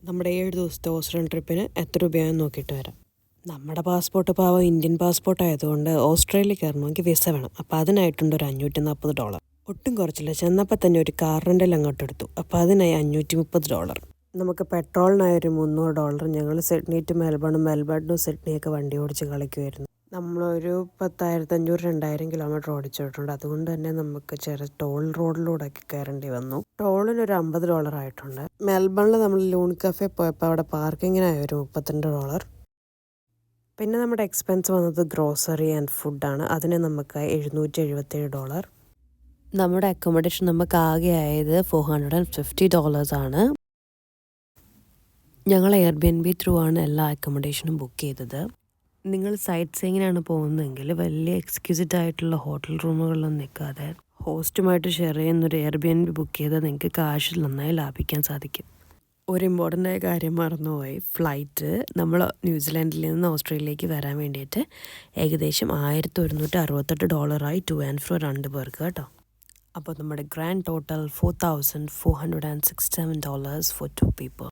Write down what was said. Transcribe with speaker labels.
Speaker 1: നമ്മുടെ 7 ദിവസത്തെ ഓസ്ട്രേലിയൻ ട്രിപ്പിന് എത്ര രൂപയാണെന്ന് നോക്കിയിട്ട് വരാം. നമ്മുടെ പാസ്പോർട്ട് പാവം ഇന്ത്യൻ പാസ്പോർട്ട് ആയതുകൊണ്ട് ഓസ്ട്രേലിയ കയറണമെങ്കിൽ വിസ വേണം. അപ്പോൾ അതിനായിട്ടുണ്ട് ഒരു $540. ഒട്ടും കുറച്ചില്ല, ചെന്നപ്പോൾ തന്നെ ഒരു കാർ റെൻ്റൽ അങ്ങോട്ട് എടുത്തു. അപ്പോൾ അതിനായി $530. നമുക്ക് പെട്രോളിനായി ഒരു $300. ഞങ്ങൾ സിഡ്നി ടു മെൽബണും മെൽബൺ ടു സിഡ്നിയൊക്കെ വണ്ടി ഓടിച്ച് കളിക്കുമായിരുന്നു. നമ്മളൊരു 10,500-2,000 കിലോമീറ്റർ ഓടിച്ചിട്ടുണ്ട്. അതുകൊണ്ട് തന്നെ നമുക്ക് ചെറിയ ടോൾ റോഡിലൂടെയൊക്കെ കയറേണ്ടി വന്നു. ടോളിനൊരു $50 ആയിട്ടുണ്ട്. മെൽബണിൽ നമ്മൾ ലൂൺ കഫേ പോയപ്പോൾ അവിടെ പാർക്കിങ്ങിനായി ഒരു $32. പിന്നെ നമ്മുടെ എക്സ്പെൻസ് വന്നത് ഗ്രോസറി ആൻഡ് ഫുഡാണ്. അതിന് നമുക്ക് $777. നമ്മുടെ അക്കോമഡേഷൻ നമുക്ക് ആകെ ആയത് $450 ആണ്. ഞങ്ങൾ എയർബിഎൻബി ത്രൂ ആണ് എല്ലാ അക്കോമഡേഷനും ബുക്ക് ചെയ്തത്. നിങ്ങൾ സൈറ്റ് സീയിങ്ങിനാണ് പോകുന്നതെങ്കിൽ വലിയ എക്സ്ക്യൂസിറ്റ് ആയിട്ടുള്ള ഹോട്ടൽ റൂമുകളിലൊന്നും നിൽക്കാതെ ഹോസ്റ്റുമായിട്ട് ഷെയർ ചെയ്യുന്നൊരു എയർബിഎൻബി ബുക്ക് ചെയ്താൽ നിങ്ങൾക്ക് കാശ് നന്നായി ലാഭിക്കാൻ സാധിക്കും. ഒരു ഇമ്പോർട്ടൻ്റ് ആയ കാര്യം മറന്നുപോയി. ഫ്ലൈറ്റ് നമ്മൾ ന്യൂസിലാൻഡിൽ നിന്ന് ഓസ്ട്രേലിയയിലേക്ക് വരാൻ വേണ്ടിയിട്ട് ഏകദേശം $1,168 ടു ആൻഡ് ഫ്രോ 2 പേർക്ക് കേട്ടോ. അപ്പോൾ നമ്മുടെ ഗ്രാൻഡ് ടോട്ടൽ $4,467 ഫോർ 2 people.